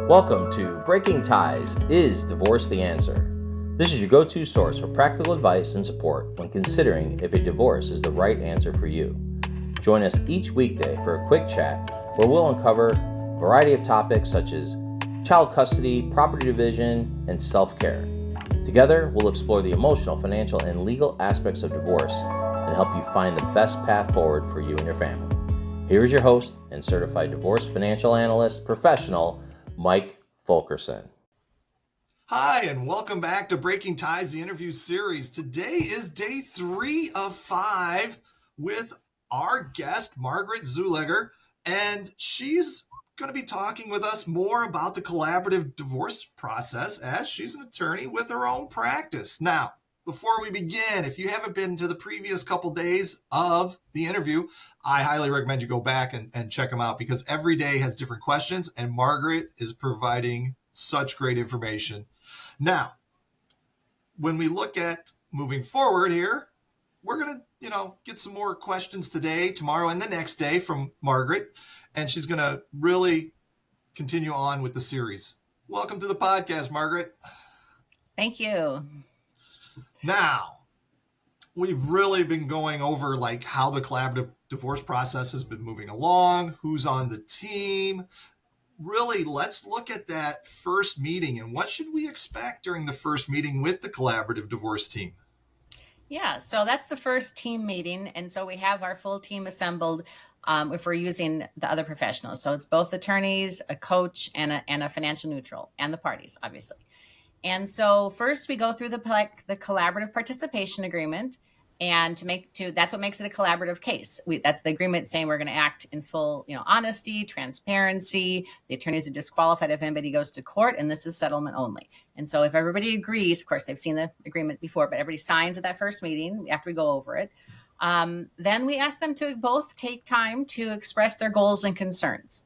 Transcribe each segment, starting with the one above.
Welcome to Breaking Ties, Is Divorce the Answer? This is your go-to source for practical advice and support when considering if a divorce is the right answer for you. Join us each weekday for a quick chat where we'll uncover a variety of topics such as child custody, property division, and self-care. Together, we'll explore the emotional, financial, and legal aspects of divorce and help you find the best path forward for you and your family. Here is your host and Certified Divorce Financial Analyst professional, Mike Fulkerson. Hi, and welcome back to Breaking Ties, the interview series. Today is day 3 of 5 with our guest, Margaret Zuleger, and she's going to be talking with us more about the collaborative divorce process as she's an attorney with her own practice. Now, before we begin, if you haven't been to the previous couple days of the interview, I highly recommend you go back and check them out because every day has different questions, and Margaret is providing such great information. Now, when we look at moving forward here, we're going to, get some more questions today, tomorrow, and the next day from Margaret, and she's going to really continue on with the series. Welcome to the podcast, Margaret. Thank you. Now, we've really been going over how the collaborative divorce process has been moving along, who's on the team. Really, let's look at that first meeting and what should we expect during the first meeting with the collaborative divorce team? Yeah, so that's the first team meeting. And so we have our full team assembled if we're using the other professionals. So it's both attorneys, a coach, and a financial neutral, and the parties, obviously. And so first we go through the collaborative participation agreement, and that's what makes it a collaborative case. That's the agreement saying we're going to act in full, honesty, transparency. The attorneys are disqualified if anybody goes to court, and this is settlement only. And so if everybody agrees, of course they've seen the agreement before, but everybody signs at that first meeting after we go over it. Then we ask them to both take time to express their goals and concerns.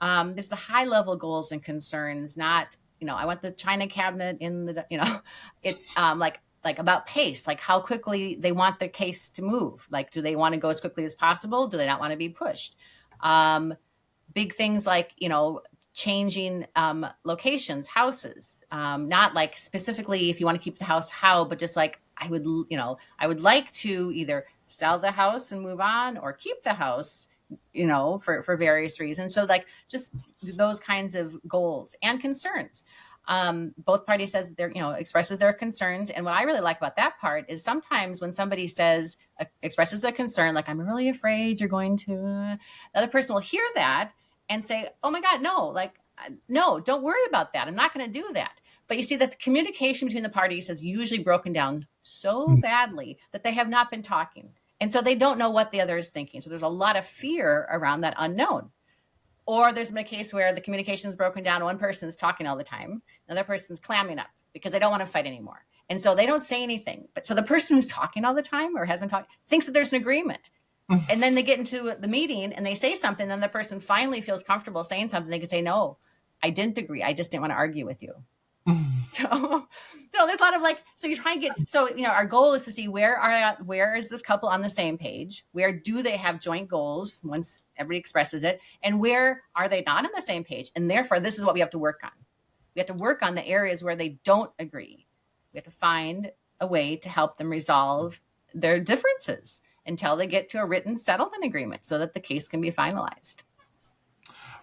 There's the high level goals and concerns, not I want the china cabinet in the, it's like about pace, like how quickly they want the case to move. Like, do they want to go as quickly as possible? Do they not want to be pushed? Big things like, changing locations, houses, not like specifically if you want to keep the house, how, but just like I would like to either sell the house and move on or keep the house, for various reasons. So like just those kinds of goals and concerns. Both parties says expresses their concerns. And what I really like about that part is sometimes when somebody expresses a concern, like I'm really afraid you're going to, the other person will hear that and say, oh my God, no, don't worry about that. I'm not going to do that. But you see that the communication between the parties has usually broken down so badly that they have not been talking. And so they don't know what the other is thinking. So there's a lot of fear around that unknown. Or there's been a case where the communication is broken down. One person's talking all the time. Another person's clamming up because they don't want to fight anymore. And so they don't say anything. But so the person who's talking all the time or has been talking thinks that there's an agreement. And then they get into the meeting and they say something. Then the person finally feels comfortable saying something. They can say, no, I didn't agree. I just didn't want to argue with you. So there's a lot of so you try and get, our goal is to see where is this couple on the same page? Where do they have joint goals once everybody expresses it? And where are they not on the same page? And therefore, this is what we have to work on. We have to work on the areas where they don't agree. We have to find a way to help them resolve their differences until they get to a written settlement agreement so that the case can be finalized.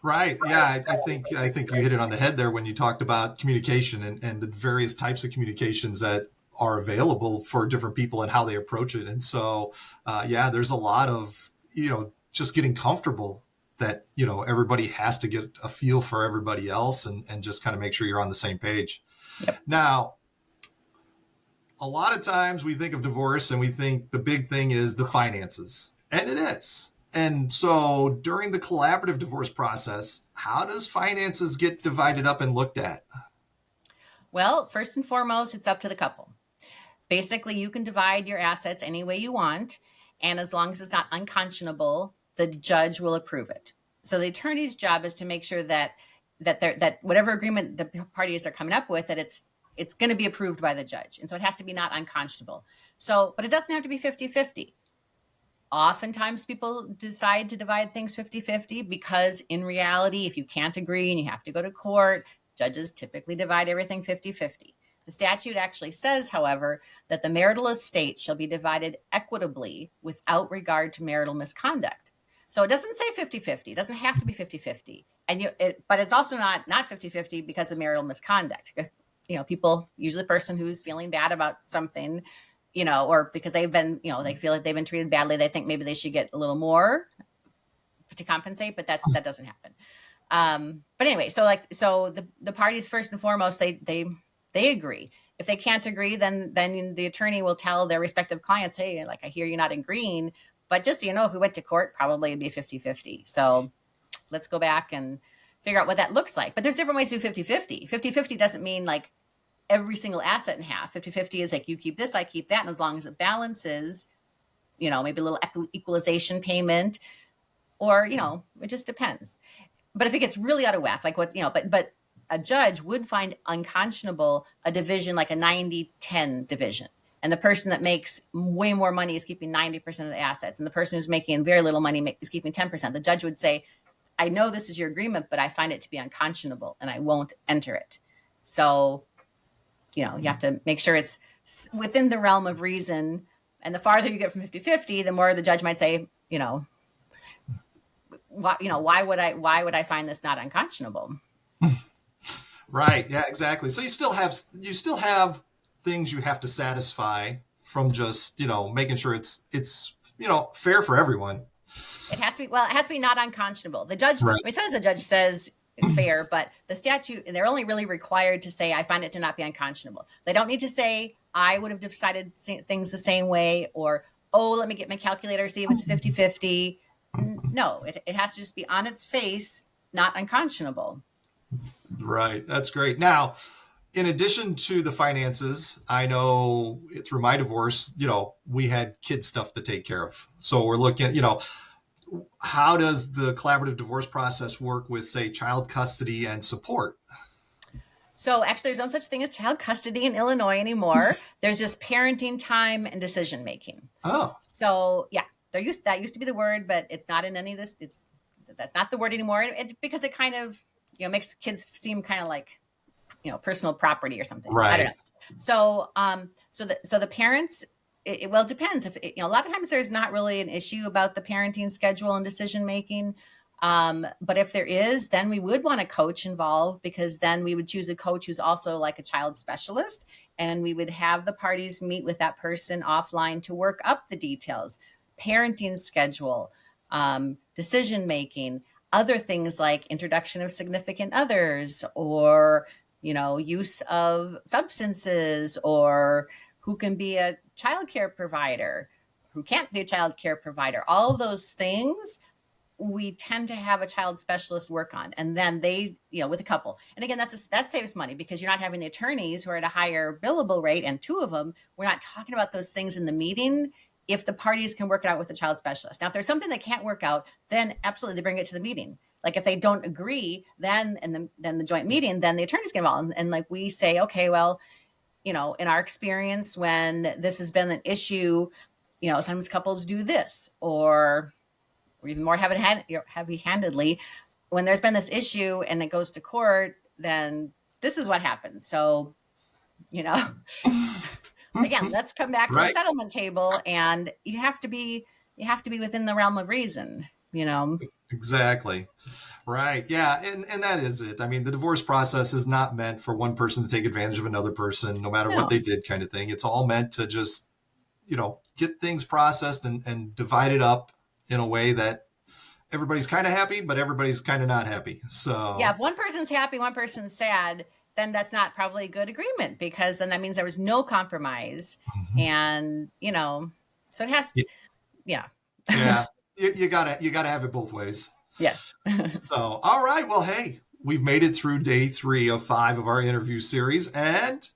Right. Yeah, I think you hit it on the head there when you talked about communication and the various types of communications that are available for different people and how they approach it. And so, there's a lot of, just getting comfortable that, everybody has to get a feel for everybody else and just kind of make sure you're on the same page. Yep. Now, a lot of times we think of divorce and we think the big thing is the finances, and it is. And so during the collaborative divorce process, how does finances get divided up and looked at? Well, first and foremost, it's up to the couple. Basically, you can divide your assets any way you want. And as long as it's not unconscionable, the judge will approve it. So the attorney's job is to make sure that whatever agreement the parties are coming up with, that it's going to be approved by the judge. And so it has to be not unconscionable. So, but it doesn't have to be 50-50. Oftentimes people decide to divide things 50-50 because in reality, if you can't agree and you have to go to court, judges typically divide everything 50-50. The statute actually says, however, that the marital estate shall be divided equitably without regard to marital misconduct. So it doesn't say 50-50. It doesn't have to be 50-50. But it's also not 50-50 because of marital misconduct. Because, people, usually a person who's feeling bad about something, or because they've been, they feel like they've been treated badly, they think maybe they should get a little more to compensate, but that doesn't happen. But anyway, so the parties, first and foremost, they agree. If they can't agree, then the attorney will tell their respective clients, hey, like, I hear you're not agreeing, but just so you know, if we went to court, probably it'd be 50-50. So let's go back and figure out what that looks like. But there's different ways to do 50-50. 50-50 doesn't mean like every single asset in half. 50-50 is like you keep this, I keep that. And as long as it balances, maybe a little equalization payment, or, it just depends. But if it gets really out of whack, like what's, but a judge would find unconscionable a division like a 90-10 division. And the person that makes way more money is keeping 90% of the assets. And the person who's making very little money is keeping 10%. The judge would say, I know this is your agreement, but I find it to be unconscionable and I won't enter it. So, you have to make sure it's within the realm of reason. And the farther you get from 50-50, the more the judge might say, why would I find this not unconscionable? Right. Yeah, exactly. So you still have things you have to satisfy from just, making sure it's fair for everyone. It has to be not unconscionable. The judge, right. Sometimes the judge says fair, but the statute, and they're only really required to say, I find it to not be unconscionable. They don't need to say, I would have decided things the same way, or, oh, let me get my calculator, see if it's 50-50. No, it has to just be on its face, not unconscionable. Right. That's great. Now, in addition to the finances, I know through my divorce, we had kid stuff to take care of. So we're looking at, how does the collaborative divorce process work with, say, child custody and support? So actually, there's no such thing as child custody in Illinois anymore. There's just parenting time and decision making. Oh. So yeah, that used to be the word, but it's not in any of this. That's not the word anymore. Because it kind of makes kids seem kind of like personal property or something. Right. I don't know. So the parents. It depends. If a lot of times there's not really an issue about the parenting schedule and decision making. But if there is, then we would want a coach involved, because then we would choose a coach who's also like a child specialist, and we would have the parties meet with that person offline to work up the details, parenting schedule, decision making, other things like introduction of significant others, or use of substances, or who can be a child care provider, who can't be a child care provider. All of those things we tend to have a child specialist work on. And then they, with a couple. And again, that saves money, because you're not having the attorneys who are at a higher billable rate, and two of them, we're not talking about those things in the meeting if the parties can work it out with the child specialist. Now, if there's something that can't work out, then absolutely they bring it to the meeting. Like if they don't agree, then the joint meeting, then the attorneys get involved. And like we say, okay, well, in our experience, when this has been an issue, sometimes couples do this, or even more heavy-handedly, when there's been this issue and it goes to court, then this is what happens. So, again, let's come back to the settlement table, and you have to be within the realm of reason, Exactly. Right. Yeah. And that is it. I mean, the divorce process is not meant for one person to take advantage of another person, no matter what they did, kind of thing. It's all meant to just, get things processed and divided up in a way that everybody's kind of happy, but everybody's kind of not happy. So yeah, if one person's happy, one person's sad, then that's not probably a good agreement, because then that means there was no compromise. Mm-hmm. And, so it has, yeah. Yeah. You gotta have it both ways. Yes. So, all right. Well, hey, we've made it through day 3 of 5 of our interview series. And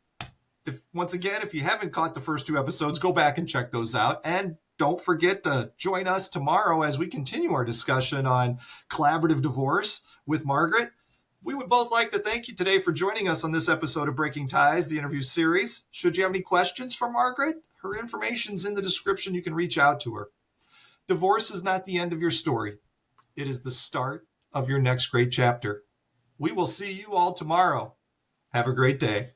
if you haven't caught the first 2 episodes, go back and check those out. And don't forget to join us tomorrow as we continue our discussion on collaborative divorce with Margaret. We would both like to thank you today for joining us on this episode of Breaking Ties, the interview series. Should you have any questions for Margaret, her information's in the description. You can reach out to her. Divorce is not the end of your story. It is the start of your next great chapter. We will see you all tomorrow. Have a great day.